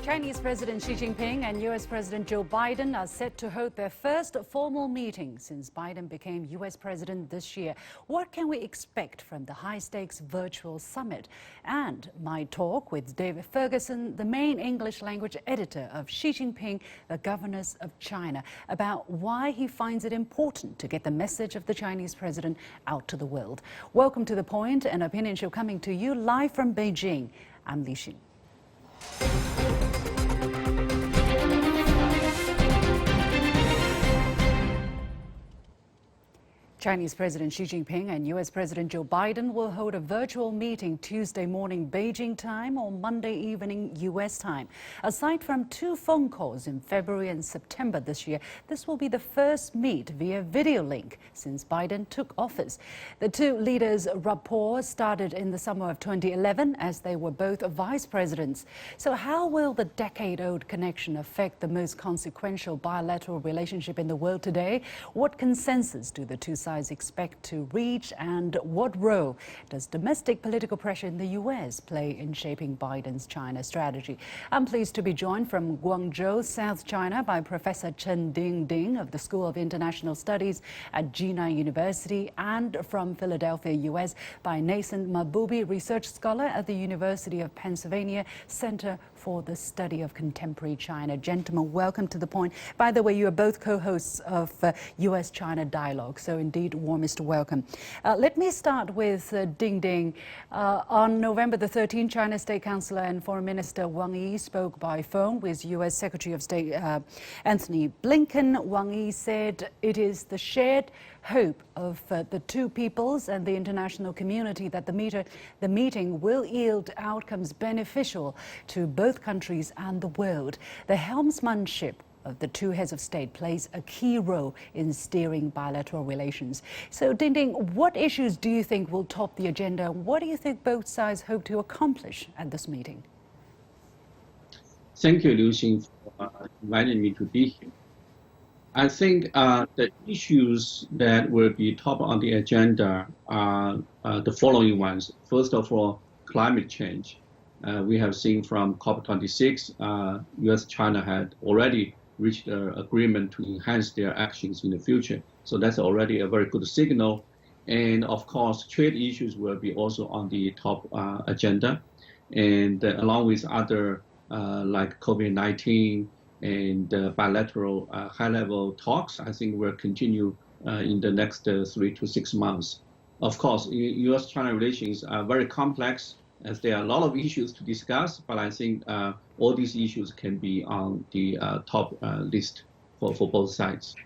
Chinese President Xi Jinping and U.S. President Joe Biden are set to hold their first formal meeting since Biden became U.S. President this year. What can we expect from the high-stakes virtual summit? And my talk with David Ferguson, the main English language editor of Xi Jinping, the Governors of China, about why he finds it important to get the message of the Chinese president out to the world. Welcome to The Point, an opinion show coming to you live from Beijing. I'm Li Xin. Chinese President Xi Jinping and U.S. President Joe Biden will hold a virtual meeting Tuesday morning Beijing time or Monday evening U.S. time. Aside from 2 phone calls in February and September this year, this will be the first meet via video link since Biden took office. The 2 leaders' rapport started in the summer of 2011 as they were both vice presidents. So how will the decade-old connection affect the most consequential bilateral relationship in the world today? What consensus do the two sides expect to reach, and what role does domestic political pressure in the U.S. play in shaping Biden's China strategy? I'm pleased to be joined from Guangzhou, South China, by Professor Chen Dingding of the School of International Studies at Jinan University, and from Philadelphia, U.S., by Neysun Mahboubi, research scholar at the University of Pennsylvania Center for the Study of Contemporary China. Gentlemen, welcome to The Point. By the way, you are both co-hosts of U.S.-China Dialogue, so indeed, warmest welcome. Let me start with Dingding. On November the 13th, China State Councilor and Foreign Minister Wang Yi spoke by phone with U.S. Secretary of State Anthony Blinken. Wang Yi said it is the shared hope of the two peoples and the international community that the meeting will yield outcomes beneficial to both countries and the world. The helmsmanship of the 2 heads of state plays a key role in steering bilateral relations. So, Dingding, what issues do you think will top the agenda? What do you think both sides hope to accomplish at this meeting? Thank you, Liu Xin, for inviting me to be here. I think the issues that will be top on the agenda are the following ones. First of all, climate change. We have seen from COP26, U.S.-China had already reached an agreement to enhance their actions in the future. So that's already a very good signal. And of course, trade issues will be also on the top agenda. And along with other like COVID-19 and bilateral high-level talks, I think will continue in the next 3 to 6 months. Of course, U.S.-China relations are very complex, as there are a lot of issues to discuss, but I think all these issues can be on the top list for both sides.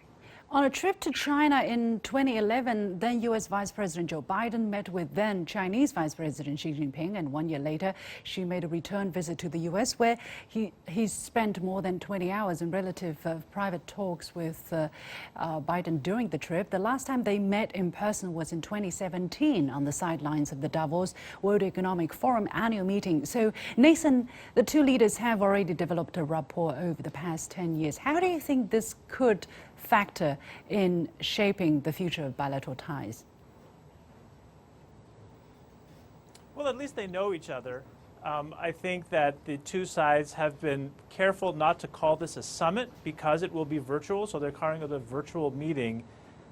On a trip to China in 2011, then U.S. Vice President Joe Biden met with then Chinese Vice President Xi Jinping, and 1 year later, Xi made a return visit to the U.S. where he spent more than 20 hours in relative private talks with Biden during the trip. The last time they met in person was in 2017 on the sidelines of the Davos World Economic Forum annual meeting. So, Neysun, the 2 leaders have already developed a rapport over the past 10 years. How do you think this could factor in shaping the future of bilateral ties? Well, at least they know each other. I think that the 2 sides have been careful not to call this a summit because it will be virtual, so they're calling it a virtual meeting.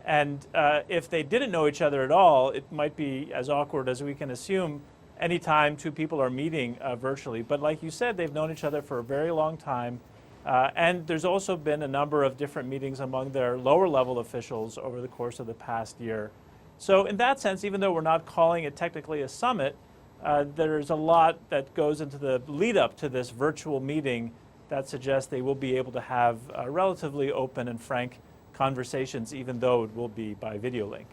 And if they didn't know each other at all, it might be as awkward as we can assume anytime 2 people are meeting virtually. But like you said, they've known each other for a very long time. And there's also been a number of different meetings among their lower level officials over the course of the past year. So in that sense, even though we're not calling it technically a summit, there's a lot that goes into the lead up to this virtual meeting that suggests they will be able to have relatively open and frank conversations, even though it will be by video link.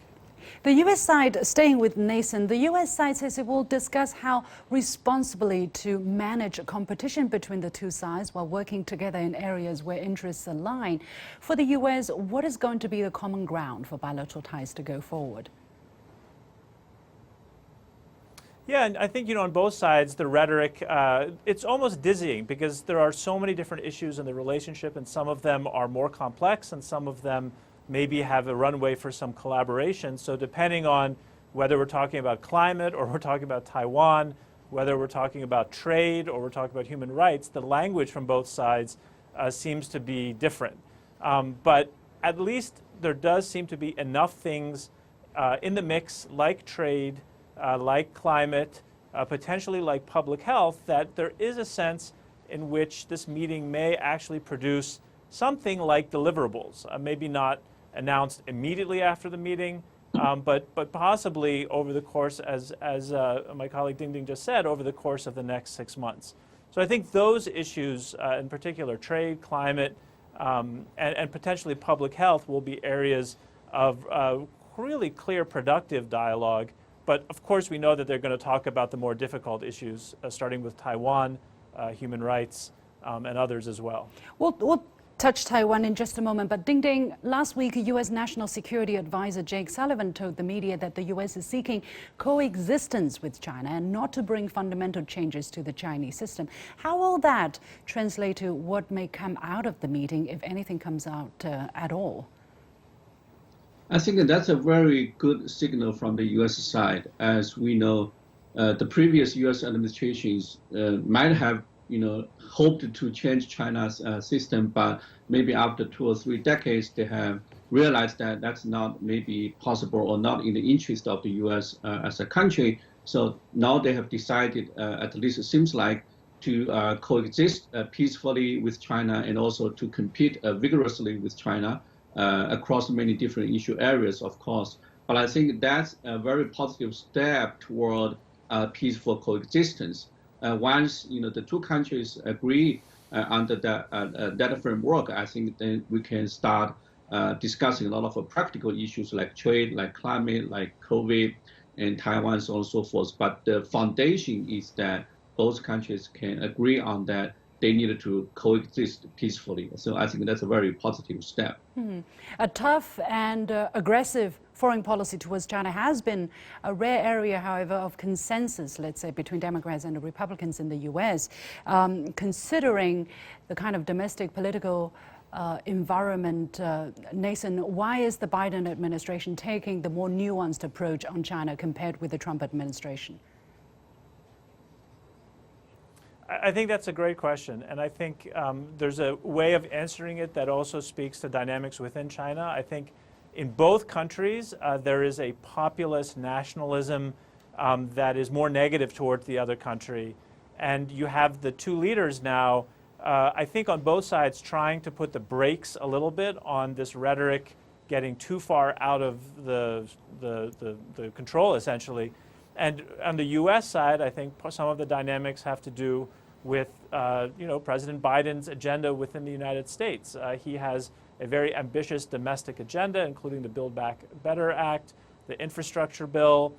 The U.S. side, staying with Neysun, the U.S. side says it will discuss how responsibly to manage competition between the 2 sides while working together in areas where interests align. For the U.S., what is going to be the common ground for bilateral ties to go forward? Yeah, and I think, on both sides, the rhetoric, it's almost dizzying because there are so many different issues in the relationship, and some of them are more complex and some of them maybe have a runway for some collaboration. So depending on whether we're talking about climate or we're talking about Taiwan whether we're talking about trade or we're talking about human rights, the language from both sides seems to be different. But at least there does seem to be enough things in the mix, like trade, like climate, potentially like public health, that there is a sense in which this meeting may actually produce something like deliverables, maybe not announced immediately after the meeting, but possibly over the course, as my colleague Dingding just said, over the course of the next 6 months. So I think those issues, in particular trade, climate, and potentially public health, will be areas of really clear, productive dialogue. But of course, we know that they're going to talk about the more difficult issues, starting with Taiwan, human rights, and others as well. We'll touch Taiwan in just a moment, but Dingding, last week, U.S. National Security Advisor Jake Sullivan told the media that the U.S. is seeking coexistence with China and not to bring fundamental changes to the Chinese system. How will that translate to what may come out of the meeting, if anything comes out at all? I think that's a very good signal from the U.S. side. As we know, the previous U.S. administrations might have hoped to change China's system, but maybe after 2 or 3 decades, they have realized that that's not maybe possible or not in the interest of the U.S. As a country. So now they have decided, at least it seems like, to coexist peacefully with China and also to compete vigorously with China across many different issue areas, of course. But I think that's a very positive step toward peaceful coexistence. Once the two countries agree under that framework, I think then we can start discussing a lot of practical issues like trade, like climate, like COVID, and Taiwan, so on and so forth. But the foundation is that both countries can agree on that they needed to coexist peacefully. So I think that's a very positive step. A tough and aggressive foreign policy towards China has been a rare area, however, of consensus, let's say, between Democrats and the Republicans in the U.S., considering the kind of domestic political environment. Neysun, why is the Biden administration taking the more nuanced approach on China compared with the Trump administration? I think that's a great question, and I think there's a way of answering it that also speaks to dynamics within China. I think in both countries there is a populist nationalism that is more negative towards the other country, and you have the two leaders now, I think on both sides, trying to put the brakes a little bit on this rhetoric getting too far out of the control, essentially. And on the U.S. side, I think some of the dynamics have to do with, President Biden's agenda within the United States. He has a very ambitious domestic agenda, including the Build Back Better Act, the infrastructure bill.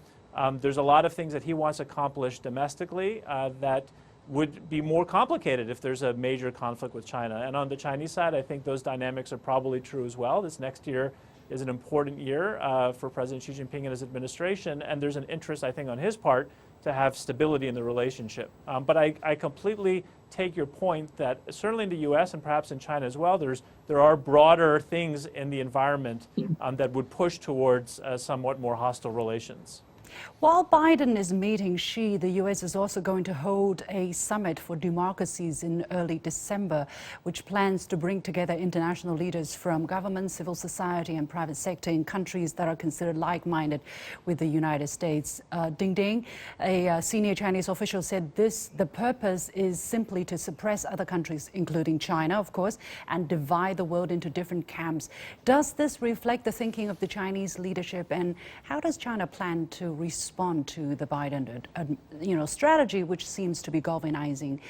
There's a lot of things that he wants accomplished domestically that would be more complicated if there's a major conflict with China. And on the Chinese side, I think those dynamics are probably true as well. This next year is an important year for President Xi Jinping and his administration, and there's an interest, I think, on his part to have stability in the relationship. But I completely take your point that certainly in the U.S. and perhaps in China as well, there are broader things in the environment that would push towards somewhat more hostile relations. While Biden is meeting Xi, the U.S. is also going to hold a summit for democracies in early December, which plans to bring together international leaders from government, civil society, and private sector in countries that are considered like-minded with the United States. Dingding, a senior Chinese official, said the purpose is simply to suppress other countries, including China, of course, and divide the world into different camps. Does this reflect the thinking of the Chinese leadership, and how does China plan to respond to the Biden strategy, which seems to be galvanizing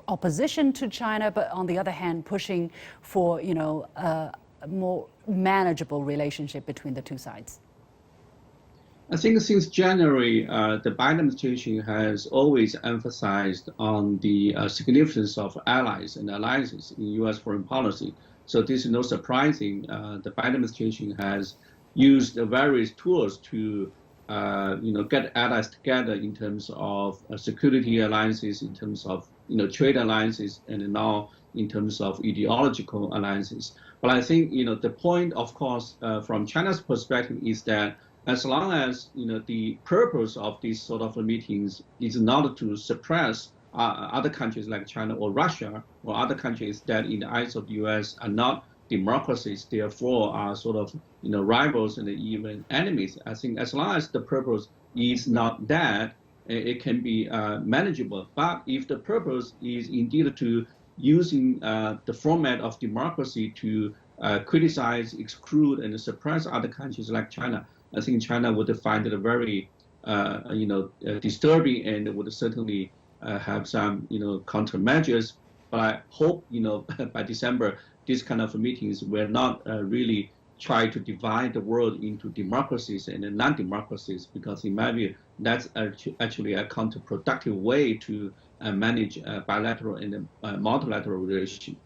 opposition to China, but on the other hand, pushing for a more manageable relationship between the two sides? I think since January, the Biden administration has always emphasized on the significance of allies and alliances in U.S. foreign policy. So this is no surprising. The Biden administration has used various tools to get allies together in terms of security alliances, in terms of trade alliances, and now in terms of ideological alliances. But I think the point, of course, from China's perspective, is that as long as the purpose of these sort of meetings is not to suppress other countries like China or Russia or other countries that in the eyes of the U.S. are not democracies, therefore are sort of rivals and even enemies. I think as long as the purpose is not that, it can be manageable. But if the purpose is indeed to using the format of democracy to criticize, exclude, and suppress other countries like China, I think China would find it very, disturbing and would certainly have some, countermeasures. But I hope, by December, these kind of meetings will not really try to divide the world into democracies and non-democracies, because in my view, that's actually a counterproductive way to manage bilateral and multilateral relations.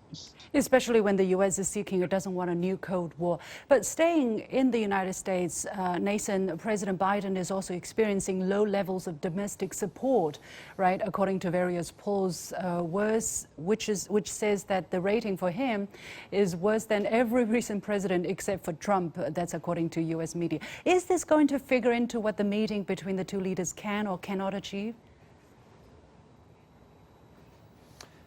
Especially when the U.S. is seeking or doesn't want a new Cold War. But staying in the United States, Neysun, President Biden is also experiencing low levels of domestic support, right? According to various polls, worse, which says that the rating for him is worse than every recent president except for Trump. That's according to U.S. media. Is this going to figure into what the meeting between the two leaders can or cannot achieve?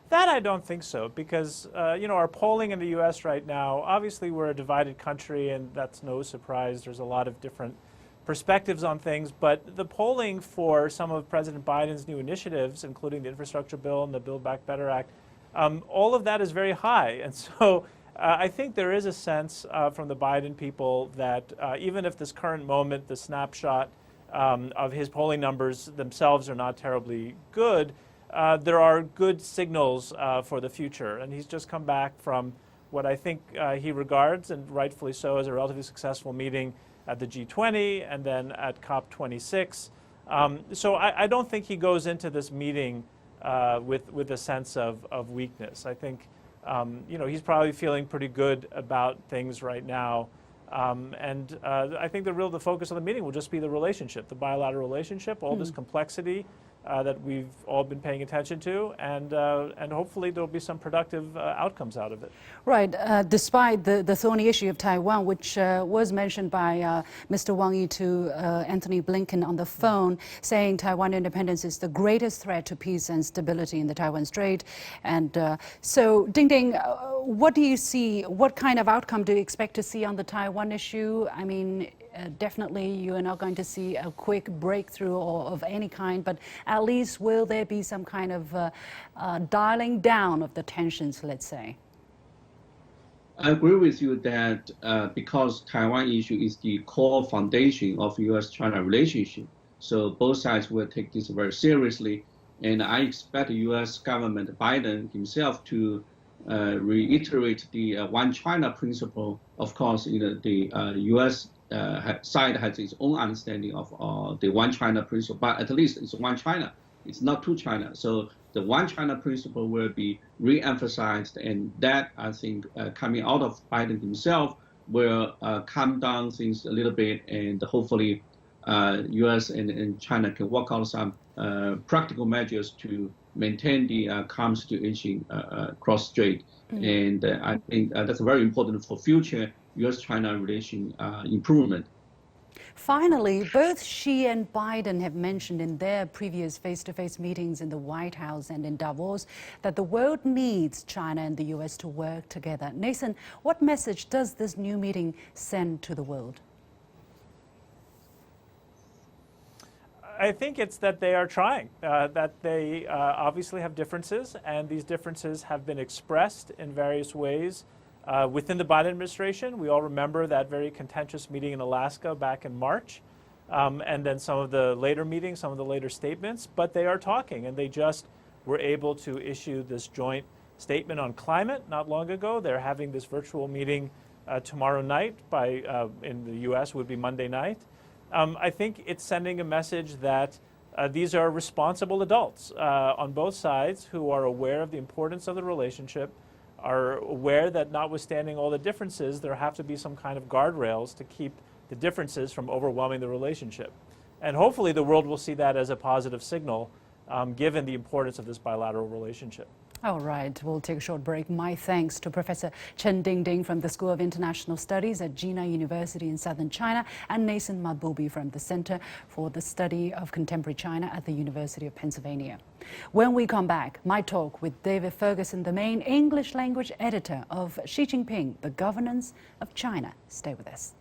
That I don't think so, because our polling in the U.S. right now, obviously we're a divided country, and that's no surprise. There's a lot of different perspectives on things, but the polling for some of President Biden's new initiatives, including the infrastructure bill and the Build Back Better Act, all of that is very high. And so I think there is a sense from the Biden people that even if this current moment, the snapshot of his polling numbers themselves are not terribly good, there are good signals for the future. And he's just come back from what I think he regards, and rightfully so, as a relatively successful meeting at the G20 and then at COP26. So I don't think he goes into this meeting with a sense of weakness. I think he's probably feeling pretty good about things right now. And I think the focus of the meeting will just be the relationship, the bilateral relationship, all this complexity that we've all been paying attention to, and hopefully there'll be some productive outcomes out of it. Right. Despite the thorny issue of Taiwan, which was mentioned by Mr. Wang Yi to Anthony Blinken on the phone, saying Taiwan independence is the greatest threat to peace and stability in the Taiwan Strait. And so, Dingding, what do you see? What kind of outcome do you expect to see on the Taiwan issue? I mean, definitely you are not going to see a quick breakthrough of any kind, but at least will there be some kind of dialing down of the tensions, let's say? I agree with you that because Taiwan issue is the core foundation of U.S.-China relationship, so both sides will take this very seriously, and I expect the U.S. government, Biden himself, to reiterate the one China principle. Of course, the U.S. Side has its own understanding of the one China principle, but at least it's one China. It's not two China. So the one China principle will be re-emphasized, and that, I think, coming out of Biden himself will calm down things a little bit, and hopefully U.S. and China can work out some practical measures to maintain the calm situation cross strait. And I think that's very important for future U.S.-China relation improvement. Finally, both Xi and Biden have mentioned in their previous face-to-face meetings in the White House and in Davos that the world needs China and the U.S. to work together. Neysun, what message does this new meeting send to the world? I think it's that they are trying, that they obviously have differences, and these differences have been expressed in various ways within the Biden administration. We all remember that very contentious meeting in Alaska back in March, and then some of the later meetings, some of the later statements, but they are talking, and they just were able to issue this joint statement on climate not long ago. They're having this virtual meeting tomorrow night, in the U.S. would be Monday night. I think it's sending a message that these are responsible adults on both sides who are aware of the importance of the relationship, are aware that notwithstanding all the differences, there have to be some kind of guardrails to keep the differences from overwhelming the relationship. And hopefully the world will see that as a positive signal, given the importance of this bilateral relationship. All right, we'll take a short break. My thanks to Professor Chen Dingding from the School of International Studies at Jinan University in southern China and Neysun Mahboubi from the Center for the Study of Contemporary China at the University of Pennsylvania. When we come back, my talk with David Ferguson, the main English language editor of Xi Jinping, The Governance of China. Stay with us.